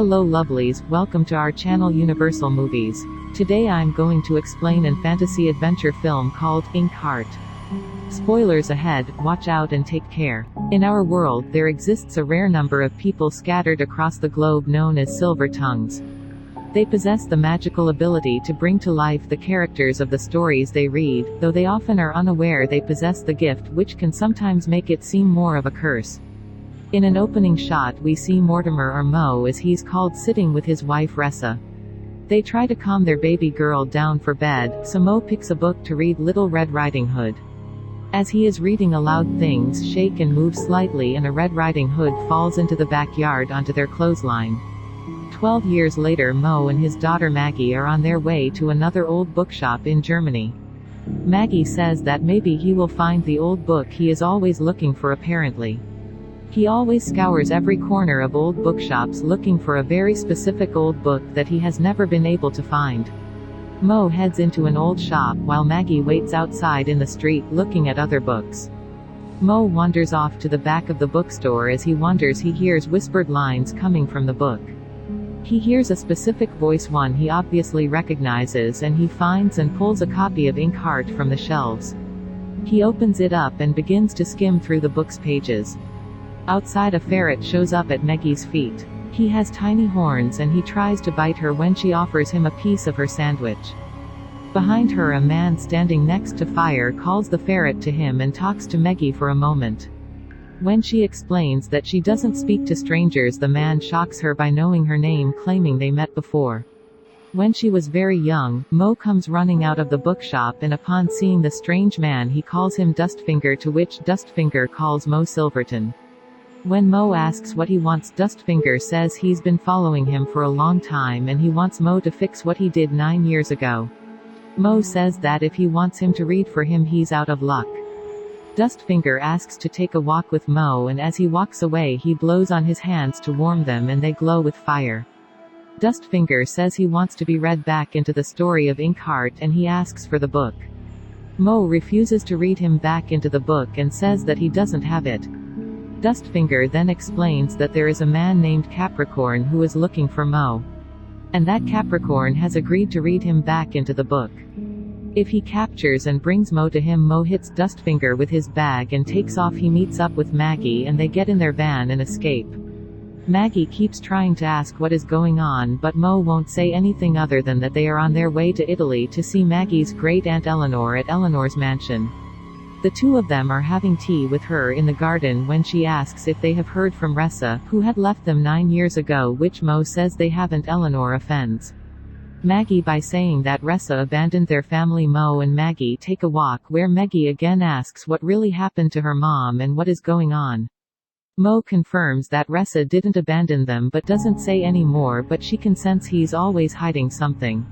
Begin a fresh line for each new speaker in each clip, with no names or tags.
Hello lovelies, welcome to our channel Universal Movies. Today I'm going to explain an fantasy adventure film called Inkheart. Spoilers ahead, watch out and take care. In our world there exists a rare number of people scattered across the globe known as silver tongues. They possess the magical ability to bring to life the characters of the stories they read, though they often are unaware they possess the gift, which can sometimes make it seem more of a curse. In an opening shot we see Mortimer, or Mo as he's called, sitting with his wife Resa. They try to calm their baby girl down for bed, so Mo picks a book to read Little Red Riding Hood. As he is reading aloud, things shake and move slightly and a Red Riding Hood falls into the backyard onto their clothesline. 12 years later, Mo and his daughter Maggie are on their way to another old bookshop in Germany. Maggie says that maybe he will find the old book he is always looking for. Apparently, he always scours every corner of old bookshops looking for a very specific old book that he has never been able to find. Mo heads into an old shop while Maggie waits outside in the street looking at other books. Mo wanders off to the back of the bookstore. As he wanders, he hears whispered lines coming from the book. He hears a specific voice, one he obviously recognizes, and he finds and pulls a copy of Inkheart from the shelves. He opens it up and begins to skim through the book's pages. Outside, a ferret shows up at Maggie's feet. He has tiny horns and he tries to bite her when she offers him a piece of her sandwich. Behind her, a man standing next to fire calls the ferret to him and talks to Maggie for a moment. When she explains that she doesn't speak to strangers, the man shocks her by knowing her name, claiming they met before. When she was very young, Mo comes running out of the bookshop, and upon seeing the strange man he calls him Dustfinger, to which Dustfinger calls Mo Silverton. When Mo asks what he wants, Dustfinger says he's been following him for a long time and he wants Mo to fix what he did 9 years ago. Mo says that if he wants him to read for him he's out of luck. Dustfinger asks to take a walk with Mo, and as he walks away he blows on his hands to warm them and they glow with fire. Dustfinger says he wants to be read back into the story of Inkheart and he asks for the book. Mo refuses to read him back into the book and says that he doesn't have it. Dustfinger then explains that there is a man named Capricorn who is looking for Mo, and that Capricorn has agreed to read him back into the book. If he captures and brings Mo to him, Mo hits Dustfinger with his bag and takes off. He meets up with Maggie and they get in their van and escape. Maggie keeps trying to ask what is going on, but Mo won't say anything other than that they are on their way to Italy to see Maggie's great aunt Elinor at Elinor's mansion. The two of them are having tea with her in the garden when she asks if they have heard from Resa, who had left them 9 years ago, which Mo says they haven't. Elinor offends Maggie by saying that Resa abandoned their family. Mo and Maggie take a walk where Meggie again asks what really happened to her mom and what is going on. Mo confirms that Resa didn't abandon them but doesn't say any more, but she can sense he's always hiding something.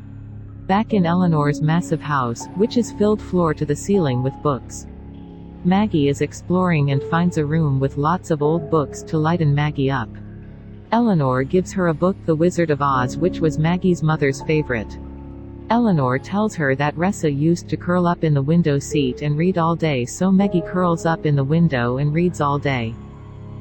Back in Elinor's massive house, which is filled floor to the ceiling with books, Maggie is exploring and finds a room with lots of old books to lighten Maggie up. Elinor gives her a book, The Wizard of Oz, which was Maggie's mother's favorite. Elinor tells her that Resa used to curl up in the window seat and read all day, so Maggie curls up in the window and reads all day.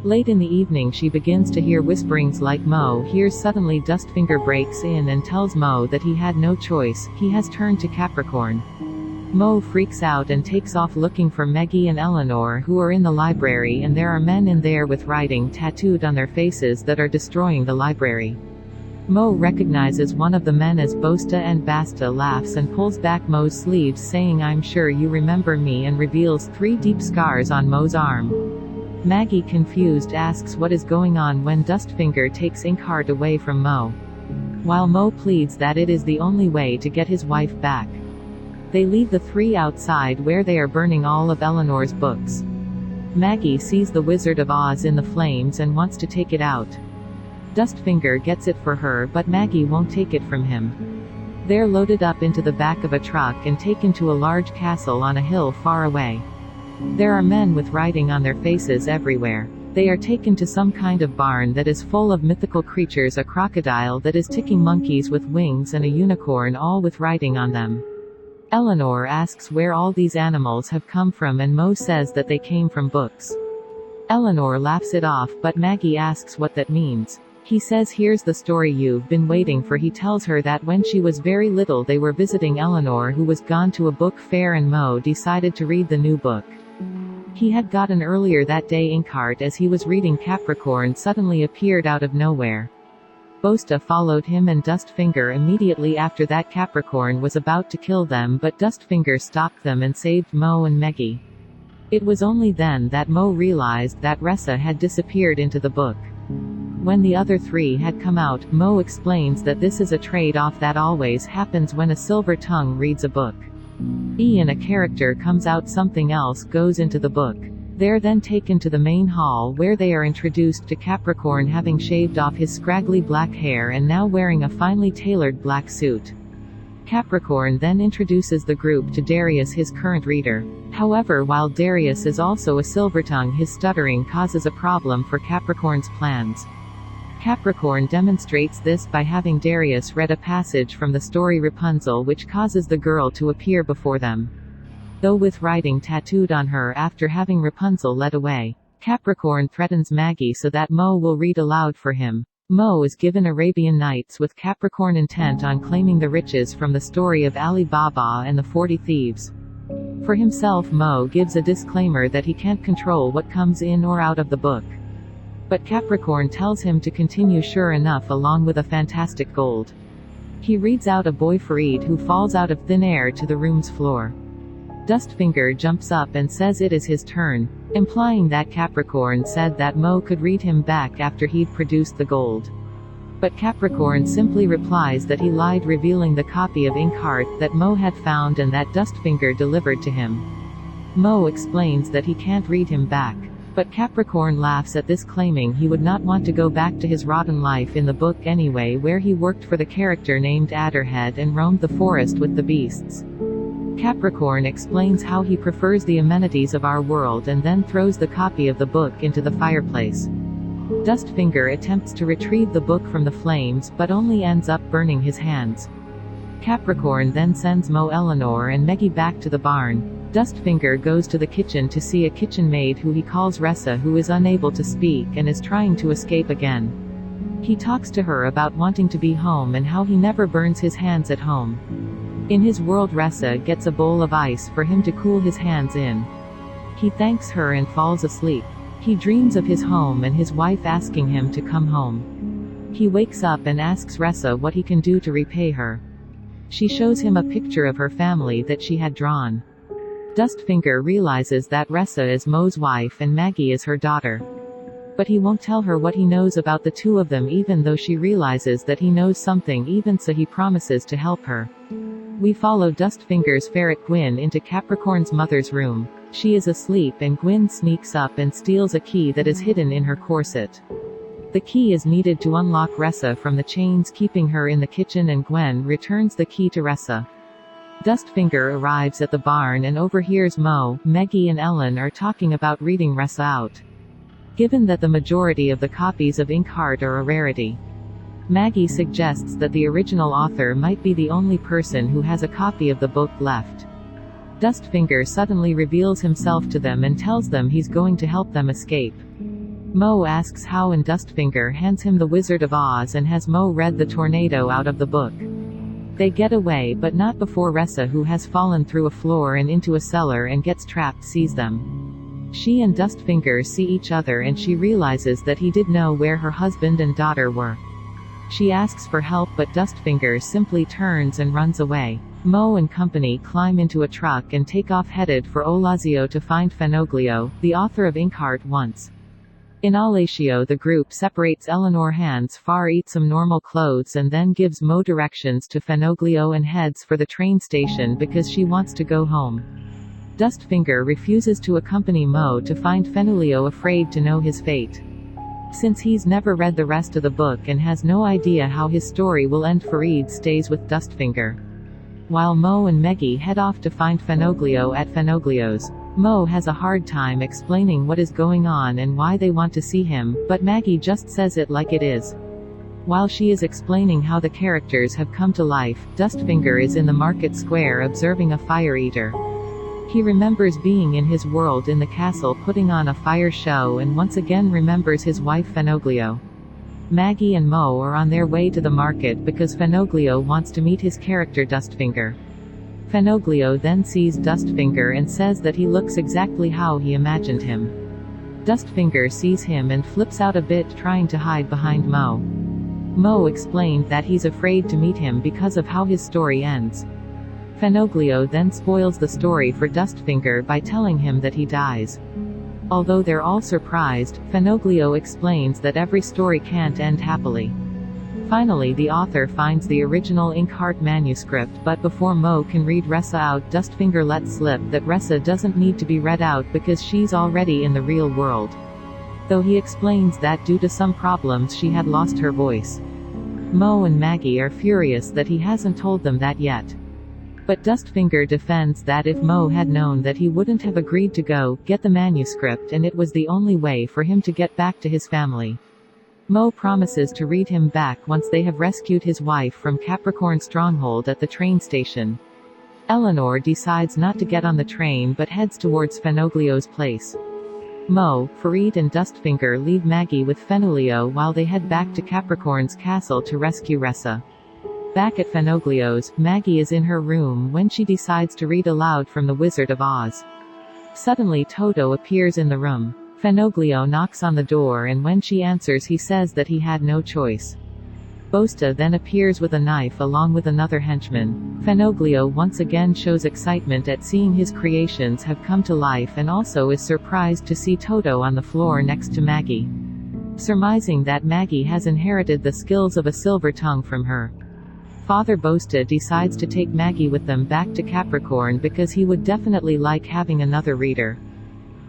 Late in the evening she begins to hear whisperings like Mo hears. Suddenly Dustfinger breaks in and tells Mo that he had no choice, he has turned to Capricorn. Mo freaks out and takes off looking for Maggie and Elinor, who are in the library, and there are men in there with writing tattooed on their faces that are destroying the library. Mo recognizes one of the men as Basta, and Basta laughs and pulls back Mo's sleeves saying, "I'm sure you remember me," and reveals 3 deep scars on Mo's arm. Maggie, confused, asks what is going on when Dustfinger takes Inkheart away from Mo, while Mo pleads that it is the only way to get his wife back. They leave the 3 outside where they are burning all of Elinor's books. Maggie sees the Wizard of Oz in the flames and wants to take it out. Dustfinger gets it for her, but Maggie won't take it from him. They're loaded up into the back of a truck and taken to a large castle on a hill far away. There are men with writing on their faces everywhere. They are taken to some kind of barn that is full of mythical creatures, a crocodile that is ticking, monkeys with wings, and a unicorn, all with writing on them. Elinor asks where all these animals have come from, and Mo says that they came from books. Elinor laughs it off, but Maggie asks what that means. He says here's the story you've been waiting for. He tells her that when she was very little they were visiting Elinor, who was gone to a book fair, and Mo decided to read the new book he had gotten earlier that day. Inkheart, as he was reading Capricorn, suddenly appeared out of nowhere. Basta followed him and Dustfinger immediately after that. Capricorn was about to kill them, but Dustfinger stopped them and saved Mo and Meggie. It was only then that Mo realized that Resa had disappeared into the book. When the other three had come out, Mo explains that this is a trade-off that always happens when a silver tongue reads a book. A character comes out, something else goes into the book. They're then taken to the main hall where they are introduced to Capricorn, having shaved off his scraggly black hair and now wearing a finely tailored black suit. Capricorn then introduces the group to Darius, his current reader. However, while Darius is also a silvertongue, his stuttering causes a problem for Capricorn's plans. Capricorn demonstrates this by having Darius read a passage from the story Rapunzel, which causes the girl to appear before them, though with writing tattooed on her after having Rapunzel led away. Capricorn threatens Maggie so that Mo will read aloud for him. Mo is given Arabian Nights, with Capricorn intent on claiming the riches from the story of Ali Baba and the 40 Thieves. For himself, Mo gives a disclaimer that he can't control what comes in or out of the book. But Capricorn tells him to continue, sure enough, along with a fantastic gold. He reads out a boy Farid, who falls out of thin air to the room's floor. Dustfinger jumps up and says it is his turn, implying that Capricorn said that Mo could read him back after he'd produced the gold. But Capricorn simply replies that he lied, revealing the copy of Inkheart that Mo had found and that Dustfinger delivered to him. Mo explains that he can't read him back, but Capricorn laughs at this, claiming he would not want to go back to his rotten life in the book anyway, where he worked for the character named Adderhead and roamed the forest with the beasts. Capricorn explains how he prefers the amenities of our world and then throws the copy of the book into the fireplace. Dustfinger attempts to retrieve the book from the flames, but only ends up burning his hands. Capricorn then sends Mo, Elinor and Meggie back to the barn. Dustfinger goes to the kitchen to see a kitchen maid who he calls Resa, who is unable to speak and is trying to escape again. He talks to her about wanting to be home and how he never burns his hands at home. In his world, Resa gets a bowl of ice for him to cool his hands in. He thanks her and falls asleep. He dreams of his home and his wife asking him to come home. He wakes up and asks Resa what he can do to repay her. She shows him a picture of her family that she had drawn. Dustfinger realizes that Resa is Mo's wife and Maggie is her daughter. But he won't tell her what he knows about the two of them, even though she realizes that he knows something. Even so, he promises to help her. We follow Dustfinger's ferret Gwyn into Capricorn's mother's room. She is asleep and Gwyn sneaks up and steals a key that is hidden in her corset. The key is needed to unlock Resa from the chains keeping her in the kitchen, and Gwen returns the key to Resa. Dustfinger arrives at the barn and overhears Mo, Meggie and Ellen are talking about reading Resa out. Given that the majority of the copies of Inkheart are a rarity, Maggie suggests that the original author might be the only person who has a copy of the book left. Dustfinger suddenly reveals himself to them and tells them he's going to help them escape. Mo asks how, and Dustfinger hands him the Wizard of Oz and has Mo read the tornado out of the book. They get away, but not before Resa, who has fallen through a floor and into a cellar and gets trapped, sees them. She and Dustfinger see each other and she realizes that he did know where her husband and daughter were. She asks for help, but Dustfinger simply turns and runs away. Mo and company climb into a truck and take off, headed for Olazio to find Fenoglio, the author of Inkheart once. In Alatio, the group separates Elinor, hands far, eats some normal clothes and then gives Mo directions to Fenoglio and heads for the train station because she wants to go home. Dustfinger refuses to accompany Mo to find Fenoglio, afraid to know his fate. Since he's never read the rest of the book and has no idea how his story will end, Farid stays with Dustfinger. While Mo and Meggie head off to find Fenoglio at Fenoglio's. Mo has a hard time explaining what is going on and why they want to see him, but Maggie just says it like it is. While she is explaining how the characters have come to life, Dustfinger is in the market square observing a fire eater. He remembers being in his world in the castle putting on a fire show and once again remembers his wife Fenoglio. Maggie and Mo are on their way to the market because Fenoglio wants to meet his character Dustfinger. Fenoglio then sees Dustfinger and says that he looks exactly how he imagined him. Dustfinger sees him and flips out a bit, trying to hide behind Mo. Mo explained that he's afraid to meet him because of how his story ends. Fenoglio then spoils the story for Dustfinger by telling him that he dies. Although they're all surprised, Fenoglio explains that every story can't end happily. Finally, the author finds the original Inkheart manuscript, but before Mo can read Resa out, Dustfinger lets slip that Resa doesn't need to be read out because she's already in the real world. Though he explains that due to some problems she had lost her voice. Mo and Maggie are furious that he hasn't told them that yet. But Dustfinger defends that if Mo had known that he wouldn't have agreed to go get the manuscript, and it was the only way for him to get back to his family. Mo promises to read him back once they have rescued his wife from Capricorn stronghold at the train station. Elinor decides not to get on the train but heads towards Fenoglio's place. Mo, Farid and Dustfinger leave Maggie with Fenoglio while they head back to Capricorn's castle to rescue Resa. Back at Fenoglio's, Maggie is in her room when she decides to read aloud from The Wizard of Oz. Suddenly Toto appears in the room. Fenoglio knocks on the door, and when she answers he says that he had no choice. Basta then appears with a knife along with another henchman. Fenoglio once again shows excitement at seeing his creations have come to life and also is surprised to see Toto on the floor next to Maggie. Surmising that Maggie has inherited the skills of a silver tongue from her. Father Basta decides to take Maggie with them back to Capricorn because he would definitely like having another reader.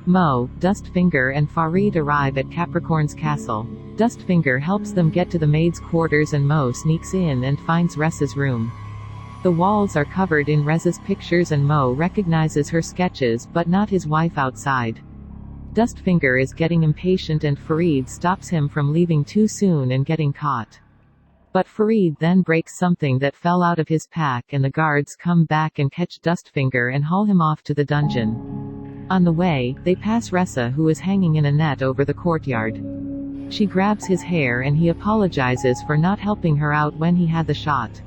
Mo, Dustfinger and Farid arrive at Capricorn's castle. Dustfinger helps them get to the maid's quarters and Mo sneaks in and finds Resa's room. The walls are covered in Resa's pictures and Mo recognizes her sketches but not his wife outside. Dustfinger is getting impatient and Farid stops him from leaving too soon and getting caught. But Farid then breaks something that fell out of his pack and the guards come back and catch Dustfinger and haul him off to the dungeon. On the way, they pass Resa, who is hanging in a net over the courtyard. She grabs his hair and he apologizes for not helping her out when he had the shot.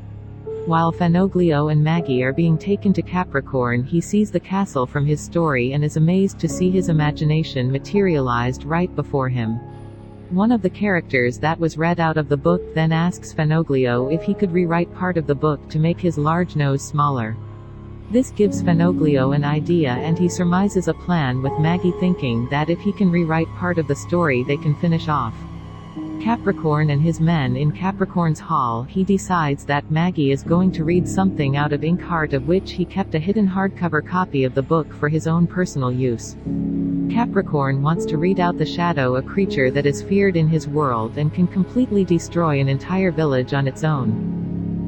While Fenoglio and Maggie are being taken to Capricorn, he sees the castle from his story and is amazed to see his imagination materialized right before him. One of the characters that was read out of the book then asks Fenoglio if he could rewrite part of the book to make his large nose smaller. This gives Fenoglio an idea and he surmises a plan with Maggie, thinking that if he can rewrite part of the story they can finish off Capricorn and his men in Capricorn's hall. He decides that Maggie is going to read something out of Inkheart, of which he kept a hidden hardcover copy of the book for his own personal use. Capricorn wants to read out the shadow, a creature that is feared in his world and can completely destroy an entire village on its own.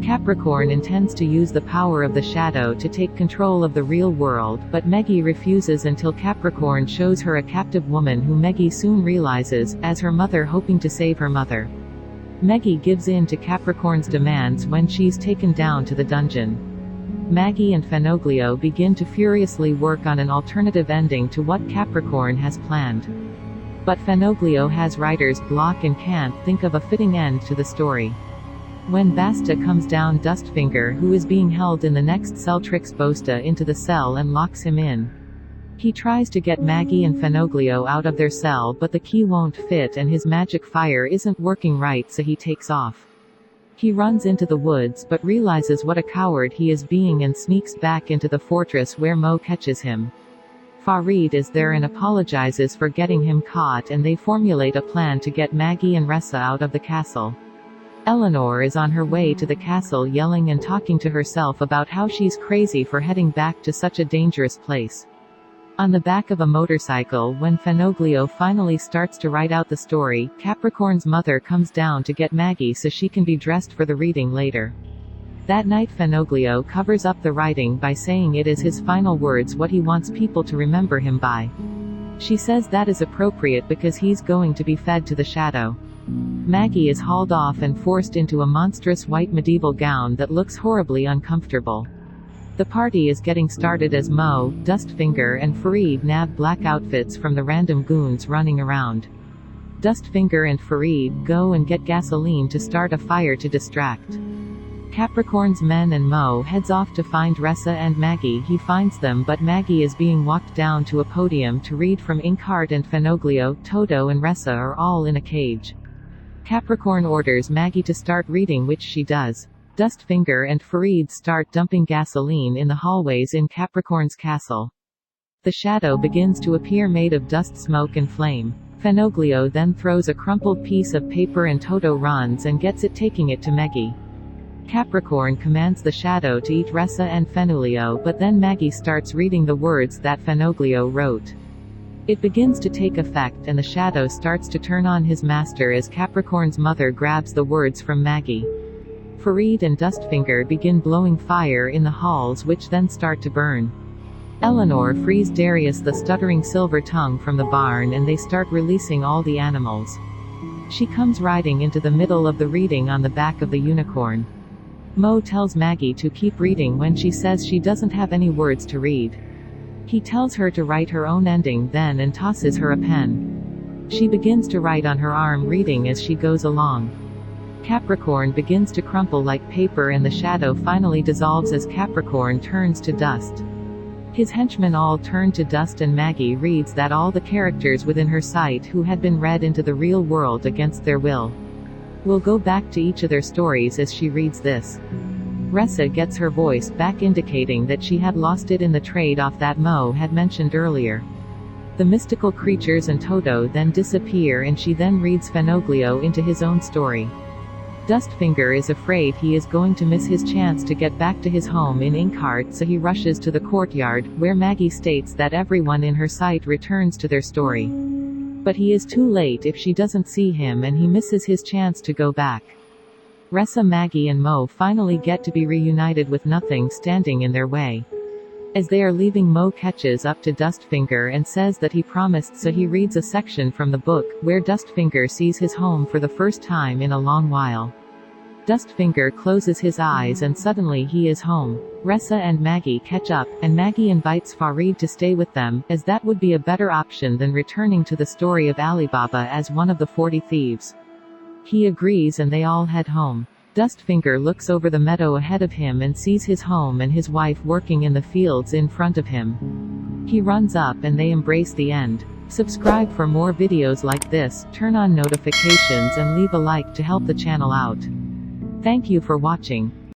Capricorn intends to use the power of the shadow to take control of the real world, but Meggie refuses until Capricorn shows her a captive woman who Meggie soon realizes as her mother, hoping to save her mother. Meggie gives in to Capricorn's demands when she's taken down to the dungeon. Maggie and Fenoglio begin to furiously work on an alternative ending to what Capricorn has planned. But Fenoglio has writer's block and can't think of a fitting end to the story. When Basta comes down, Dustfinger, who is being held in the next cell, tricks Basta into the cell and locks him in. He tries to get Maggie and Fenoglio out of their cell, but the key won't fit and his magic fire isn't working right, so he takes off. He runs into the woods but realizes what a coward he is being and sneaks back into the fortress where Mo catches him. Farid is there and apologizes for getting him caught, and they formulate a plan to get Maggie and Resa out of the castle. Elinor is on her way to the castle yelling and talking to herself about how she's crazy for heading back to such a dangerous place. On the back of a motorcycle, when Fenoglio finally starts to write out the story, Capricorn's mother comes down to get Maggie so she can be dressed for the reading later. That night Fenoglio covers up the writing by saying it is his final words, what he wants people to remember him by. She says that is appropriate because he's going to be fed to the shadow. Maggie is hauled off and forced into a monstrous white medieval gown that looks horribly uncomfortable. The party is getting started as Mo, Dustfinger and Farid nab black outfits from the random goons running around. Dustfinger and Farid go and get gasoline to start a fire to distract. Capricorn's men and Mo heads off to find Resa and Maggie. He finds them, but Maggie is being walked down to a podium to read from Inkheart, and Fenoglio, Toto and Resa are all in a cage. Capricorn orders Maggie to start reading, which she does. Dustfinger and Farid start dumping gasoline in the hallways in Capricorn's castle. The shadow begins to appear, made of dust, smoke and flame. Fenoglio then throws a crumpled piece of paper and Toto runs and gets it, taking it to Meggie. Capricorn commands the shadow to eat Resa and Fenoglio, but then Maggie starts reading the words that Fenoglio wrote. It begins to take effect, and the shadow starts to turn on his master as Capricorn's mother grabs the words from Maggie. Farid and Dustfinger begin blowing fire in the halls, which then start to burn. Elinor frees Darius the stuttering silver tongue from the barn, and they start releasing all the animals. She comes riding into the middle of the reading on the back of the unicorn. Mo tells Maggie to keep reading when she says she doesn't have any words to read. He tells her to write her own ending then and tosses her a pen. She begins to write on her arm, reading as she goes along. Capricorn begins to crumple like paper, and the shadow finally dissolves as Capricorn turns to dust. His henchmen all turn to dust, and Maggie reads that all the characters within her sight who had been read into the real world against their will will go back to each of their stories as she reads this. Resa gets her voice back, indicating that she had lost it in the trade-off that Mo had mentioned earlier. The mystical creatures and Toto then disappear, and she then reads Fenoglio into his own story. Dustfinger is afraid he is going to miss his chance to get back to his home in Inkheart, so he rushes to the courtyard, where Maggie states that everyone in her sight returns to their story. But he is too late if she doesn't see him, and he misses his chance to go back. Resa, Maggie and Mo finally get to be reunited with nothing standing in their way. As they are leaving, Mo catches up to Dustfinger and says that he promised, so he reads a section from the book, where Dustfinger sees his home for the first time in a long while. Dustfinger closes his eyes and suddenly he is home. Resa and Maggie catch up, and Maggie invites Farid to stay with them, as that would be a better option than returning to the story of Alibaba as one of the 40 thieves. He agrees, and they all head home. Dustfinger looks over the meadow ahead of him and sees his home and his wife working in the fields in front of him. He runs up and they embrace. The end. Subscribe for more videos like this, turn on notifications and leave a like to help the channel out. Thank you for watching.